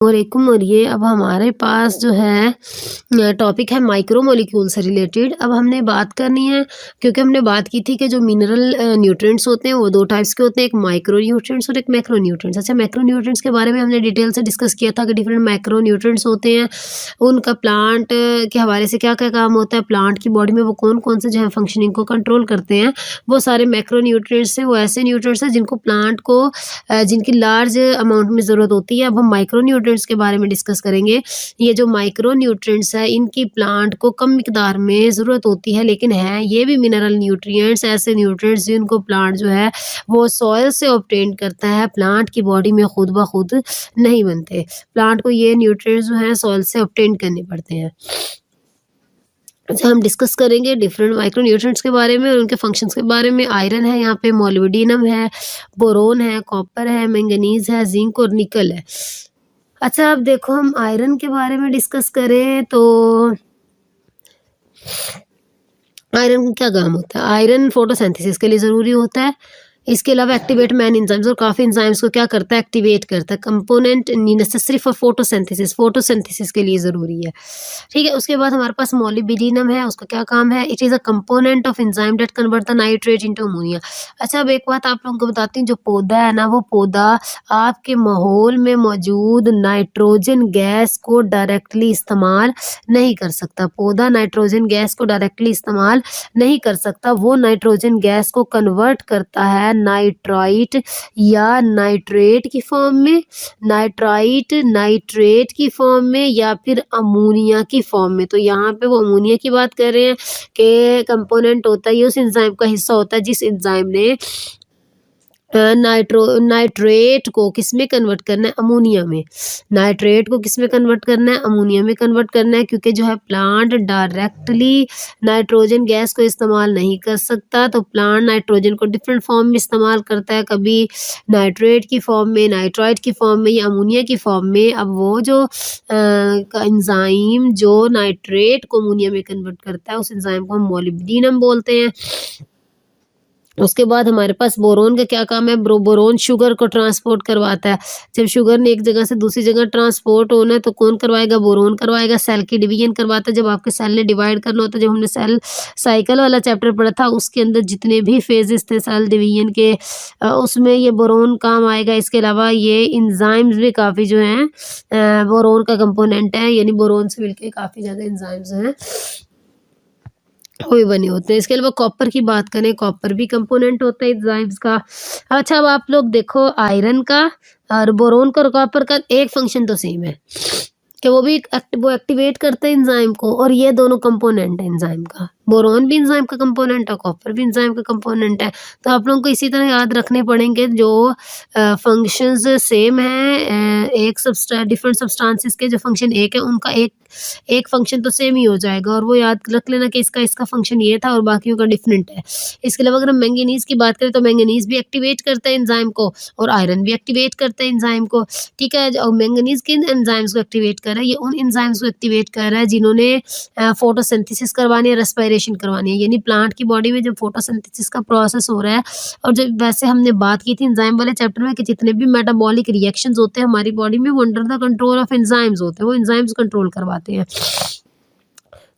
वालेकुम। और ये अब हमारे पास जो है टॉपिक है माइक्रो मॉलिक्यूल से रिलेटेड। अब हमने बात करनी है, क्योंकि हमने बात की थी कि जो मिनरल न्यूट्रिएंट्स होते हैं वो 2 टाइप्स के होते हैं, एक माइक्रो न्यूट्रिएंट्स और एक मैक्रो न्यूट्रिएंट्स। अच्छा, मैक्रो न्यूट्रिएंट्स के बारे में हमने डिटेल से डिस्कस किया था कि डिफरेंट मैक्रो न्यूट्रिएंट्स होते हैं, उनका प्लांट के हवाले से क्या-क्या काम होता है, प्लांट की बॉडी में वो कौन-कौन से जो है फंक्शनिंग को कंट्रोल करते हैं। वो सारे मैक्रो न्यूट्रिएंट्स हैं, वो ऐसे न्यूट्रिएंट्स हैं जिनको प्लांट को जिनकी लार्ज अमाउंट में ज़रूरत होती है। अब हम माइक्रो न्यूट्रिएंट्स के बारे में डिस्कस करेंगे। ये जो माइक्रो न्यूट्रिएंट्स है, इनकी प्लांट को कम मिकदार में ज़रूरत होती है, लेकिन हैं ये भी मिनरल न्यूट्रिएंट्स, ऐसे न्यूट्रिएंट्स जिनको प्लांट जो है वो सॉइल से ऑब्टेन करता है, प्लांट की बॉडी में खुद ब खुद नहीं बनते। प्लांट को ये न्यूट्रिएंट्स जो हैं सॉइल से ऑब्टेन करने पड़ते हैं। अच्छा, हम डिस्कस करेंगे डिफरेंट माइक्रो न्यूट्रिएंट्स के बारे में और उनके फंक्शंस के बारे में। आयरन है, यहाँ पे मोलिब्डेनम है, बोरोन है, कॉपर है, मैंगनीज़ है, ज़िंक और निकल है। अच्छा, अब देखो हम आयरन के बारे में डिस्कस करें तो आयरन का क्या काम होता है? आयरन फोटोसिंथेसिस के लिए ज़रूरी होता है। इसके अलावा एक्टिवेट मैनी एंजाइम्स, और काफ़ी एंजाइम्स को क्या करता है, एक्टिवेट करता है। कंपोनेंट नेसेसरी फॉर फोटोसिंथेसिस के लिए ज़रूरी है। ठीक है, उसके बाद हमारे पास मोलिब्डेनम है, उसका क्या काम है? It is a component of enzyme that convert the nitrate into ammonia. अच्छा, अब एक बात आप लोगों को बताती हूँ, जो पौधा है ना, वो पौधा आपके माहौल में मौजूद नाइट्रोजन गैस को डायरेक्टली इस्तेमाल नहीं कर सकता। पौधा नाइट्रोजन गैस को डायरेक्टली इस्तेमाल नहीं कर सकता, वो नाइट्रोजन गैस को कन्वर्ट करता है नाइट्राइट या नाइट्रेट की फॉर्म में, नाइट्रेट की फॉर्म में, या फिर अमोनिया की फॉर्म में। तो यहाँ पे वो अमोनिया की बात कर रहे हैं कि कंपोनेंट होता है, ये उस एंजाइम का हिस्सा होता है जिस एंजाइम ने नाइट्रेट को किसमें कन्वर्ट करना है, अमोनिया में। नाइट्रेट को किसमें कन्वर्ट करना है, अमोनिया में कन्वर्ट करना है, क्योंकि जो है प्लांट डायरेक्टली नाइट्रोजन गैस को इस्तेमाल नहीं कर सकता। तो प्लांट नाइट्रोजन को डिफरेंट फॉर्म में इस्तेमाल करता है, कभी नाइट्रेट की फॉर्म में, नाइट्राइट की फॉर्म में, या अमोनिया की फॉर्म में। अब वो जो एंजाइम जो नाइट्रेट को अमोनिया में कन्वर्ट करता है, उस एंजाइम को हम मोलिब्डेनम बोलते हैं। उसके बाद हमारे पास बोरोन का क्या काम है? बोरोन शुगर को ट्रांसपोर्ट करवाता है। जब शुगर ने एक जगह से दूसरी जगह ट्रांसपोर्ट होना है तो कौन करवाएगा? बोरोन करवाएगा। सेल की डिवीजन करवाता है, जब आपके सेल ने डिवाइड करना होता है। जब हमने सेल साइकिल वाला चैप्टर पढ़ा था, उसके अंदर जितने भी फेजेस थे सेल डिवीजन के, उसमें ये बोरोन काम आएगा। इसके अलावा ये इंजाइम्स भी काफ़ी जो हैं बोरोन का कंपोनेंट है, यानी बोरोन से मिलके काफ़ी ज़्यादा इंजाइम्स हैं वो भी बने होते हैं। इसके अलावा कॉपर की बात करें, कॉपर भी कंपोनेंट होता है एंजाइम्स का। अच्छा, अब आप लोग देखो, आयरन का और बोरोन का और कॉपर का एक फंक्शन तो सेम है कि वो भी वो एक्टिवेट करते हैं एंजाइम को, और ये दोनों कंपोनेंट है एंजाइम का। बोरोन भी एंजाइम का कंपोनेंट है, कॉपर भी एंजाइम का कंपोनेंट है। तो आप लोगों को इसी तरह याद रखने पड़ेंगे, जो फंक्शंस सेम हैं, एक डिफरेंट सब्सटेंसेस के जो फंक्शन एक है, उनका एक फंक्शन तो सेम ही हो जाएगा, और वो याद रख लेना कि इसका फंक्शन ये था और बाकियों का डिफरेंट है। इसके अलावा अगर हम मैंगनीज की बात करें तो मैंगनीज भी एक्टिवेट करता है एंजाइम को, और आयरन भी एक्टिवेट करता है एंजाइम को। ठीक है, और मैंगनीज किन एंजाइम्स को एक्टिवेट कर रहा है? ये उन एंजाइम्स को एक्टिवेट कर रहा है जिन्होंने फोटोसिंथेसिस करवानी है, रेस्पिरेशन करवानी है। यानी प्लांट की बॉडी में जब फोटोसिंथेसिस का प्रोसेस हो रहा है, और जब वैसे हमने बात की थी एंजाइम वाले चैप्टर में कि जितने भी मेटाबॉलिक रिएक्शंस होते हैं हमारी बॉडी में, वो under the control of enzymes होते हैं, वो एंजाइम्स कंट्रोल करवाते हैं।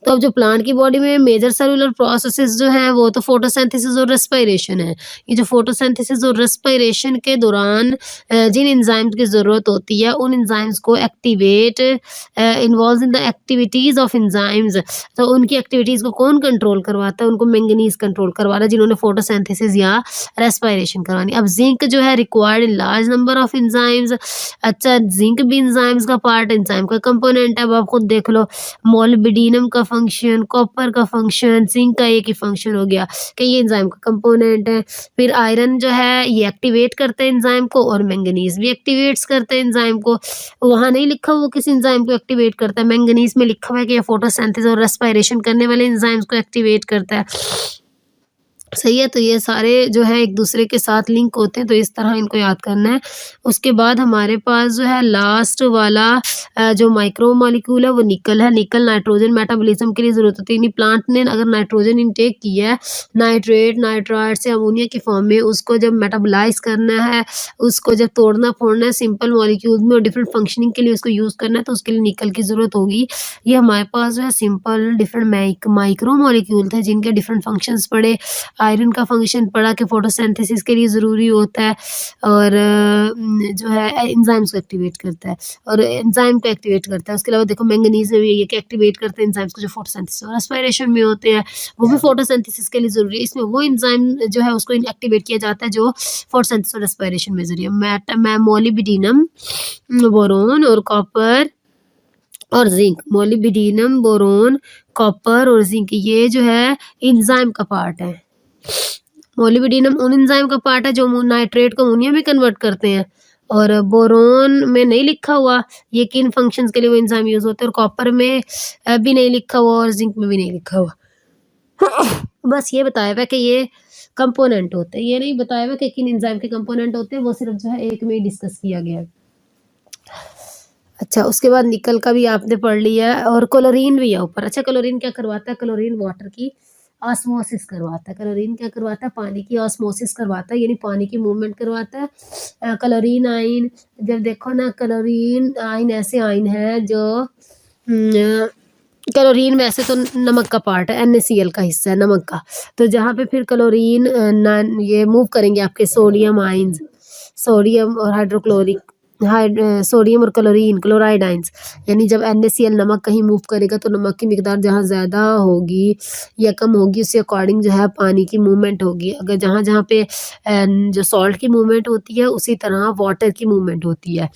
तो अब जो प्लांट की बॉडी में मेजर सेलुलर प्रोसेसेस जो हैं वो तो फोटोसिंथेसिस और रेस्पिरेशन है। ये जो फोटोसिंथेसिस और रेस्पिरेशन के दौरान जिन एंजाइम्स की ज़रूरत होती है, उन एंजाइम्स को activate involve in the activities of enzymes. तो उनकी एक्टिविटीज़ को कौन कंट्रोल करवाता है? उनको मैंगनीज कंट्रोल करवा रहा है, जिन्होंने फोटोसिंथेसिस या रेस्पिरेशन करवानी। अब जिंक जो है required in large number of enzymes. अच्छा, जिंक भी एंजाइम्स का पार्ट, एंजाइम का कंपोनेंट है। अब आप खुद देख लो, मोलिब्डेनम का फंक्शन, कॉपर का फंक्शन, जिंक का एक ही फंक्शन हो गया कि ये एंजाइम का कंपोनेंट है। फिर आयरन जो है ये एक्टिवेट करते हैं एंजाइम को, और मैंगनीज भी एक्टिवेट्स करते हैं एंजाइम को। वहाँ नहीं लिखा वो किस एंजाइम को एक्टिवेट करता है, मैंगनीज में लिखा हुआ है कि ये फोटोसिंथेसिस और रेस्पिरेशन करने वाले एंजाइम्स को एक्टिवेट करता है। सही है, तो ये सारे जो है एक दूसरे के साथ लिंक होते हैं, तो इस तरह इनको याद करना है। उसके बाद हमारे पास जो है लास्ट वाला जो माइक्रो मॉलिक्यूल है वो निकल है। निकल नाइट्रोजन मेटाबॉलिज्म के लिए ज़रूरत होती है, यानी प्लांट ने अगर नाइट्रोजन इनटेक किया है, नाइट्रेट, नाइट्राइड से अमोनिया की फॉर्म में, उसको जब मेटाबोलाइज़ करना है, उसको जब तोड़ना-फोड़ना है सिंपल मॉलिक्यूल्स में और डिफरेंट फंक्शनिंग के लिए उसको यूज़ करना है, तो उसके लिए निकल की ज़रूरत होगी। ये हमारे पास जो है सिंपल डिफरेंट माइक्रो मॉलिक्यूल थे जिनके डिफरेंट फंक्शंस पढ़े। आयरन का फंक्शन पढ़ा कि फोटोसिंथेसिस के लिए ज़रूरी होता है और जो है एंजाइम्स को एक्टिवेट करता है और एंजाइम को एक्टिवेट करता है। उसके अलावा देखो मैंगनीज़ में भी ये कि एक्टिवेट करते हैं एंजाइम्स को जो फोटोसिंथेसिस और रेस्पिरेशन में होते हैं, वो भी फोटोसिंथेसिस के लिए ज़रूरी है। इसमें वो एंजाइम जो है उसको एक्टिवेट किया जाता है जो फोटोसिंथेसिस और रेस्पिरेशन में ज़रूरी है। मोलिब्डेनम, बोरोन और कॉपर और ज़िंक। मोलिब्डेनम, बोरोन, कॉपर और ज़िंक ये जो है एंजाइम का पार्ट है। मोलिब्डेनम उन एंजाइम का पार्ट है जो नाइट्रेट को अमोनिया में कन्वर्ट करते हैं और बोरोन में नहीं लिखा हुआ ये किन फंक्शंस के लिए वो एंजाइम यूज़ होते हैं और कॉपर में भी नहीं लिखा हुआ और ज़िंक में भी नहीं लिखा हुआ। बस ये बताया हुआ है कि ये कंपोनेंट होते हैं, ये नहीं बताया हुआ कि किन एंजाइम के कंपोनेंट होते हैं, वो सिर्फ जो है एक में ही डिस्कस किया गया है। अच्छा, उसके बाद निकल का भी आपने पढ़ लिया है और क्लोरीन भी है ऊपर। अच्छा, क्लोरीन क्या करवाता है? क्लोरीन वाटर की ऑस्मोसिस करवाता है। क्लोरीन क्या करवाता है? पानी की ऑस्मोसिस करवाता है, यानी पानी की मूवमेंट करवाता है। क्लोरीन आयन, जब देखो ना क्लोरीन आयन ऐसे आयन है जो क्लोरीन वैसे तो नमक का पार्ट है, NaCl का हिस्सा है नमक का। तो जहाँ पे फिर क्लोरीन ये मूव करेंगे आपके सोडियम आयन्स, सोडियम और हाइड्रोक्लोरिक सोडियम और क्लोराइड आयन्स, यानी जब NaCl नमक कहीं मूव करेगा तो नमक की मिकदार जहाँ ज़्यादा होगी या कम होगी उसके अकॉर्डिंग जो है पानी की मूवमेंट होगी। अगर जहाँ पे जो सॉल्ट की मूवमेंट होती है उसी तरह वाटर की मूवमेंट होती है।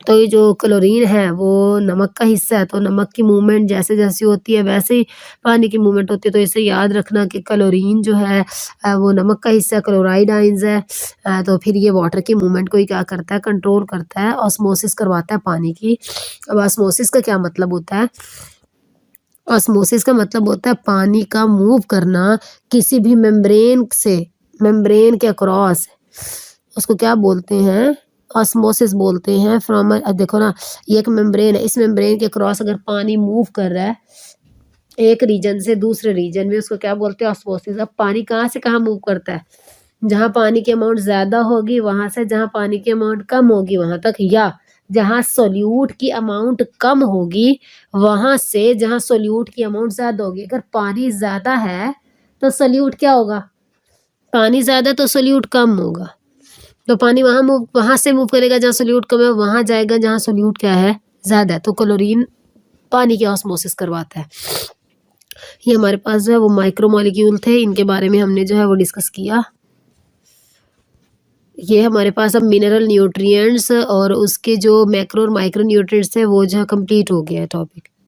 तो ये जो क्लोरीन है वो नमक का हिस्सा है, तो नमक की मूवमेंट जैसे-जैसे होती है वैसे ही पानी की मूवमेंट होती है। तो इसे याद रखना कि क्लोरीन जो है वो नमक का हिस्सा है, क्लोराइड आयन्स है। तो फिर ये वाटर की मूवमेंट को ही क्या करता है? कंट्रोल करता है, ऑस्मोसिस करवाता है पानी की। अब ऑस्मोसिस का क्या मतलब होता है? ऑस्मोसिस का मतलब होता है पानी का मूव करना किसी भी मेम्ब्रेन से, मेम्ब्रेन के अक्रॉस, उसको क्या बोलते हैं? ऑस्मोसिस बोलते हैं। फ्रॉम देखो ना, ये एक मेम्ब्रेन है, इस मेम्ब्रेन के क्रॉस अगर पानी मूव कर रहा है एक रीजन से दूसरे रीजन में, उसको क्या बोलते हैं? ऑस्मोसिस। अब पानी कहाँ से कहाँ मूव करता है? जहाँ पानी की अमाउंट ज़्यादा होगी वहाँ से जहाँ पानी की अमाउंट कम होगी वहाँ तक, या जहाँ सोल्यूट की अमाउंट कम होगी वहाँ से जहाँ सोल्यूट की अमाउंट ज़्यादा होगी। अगर पानी ज़्यादा है तो सोल्यूट क्या होगा? पानी ज़्यादा तो सोल्यूट कम होगा। तो पानी वहाँ से मूव करेगा जहाँ सोल्यूट कम है, वहाँ जाएगा जहाँ सोल्यूट क्या है? ज़्यादा है। तो क्लोरीन पानी की ऑस्मोसिस करवाता है। ये हमारे पास जो है वो माइक्रो मॉलिक्यूल थे, इनके बारे में हमने जो है वो डिस्कस किया। ये हमारे पास अब मिनरल न्यूट्रिएंट्स और उसके जो मैक्रो और माइक्रो न्यूट्रिएंट्स थे वो जो है कंप्लीट हो गया है टॉपिक।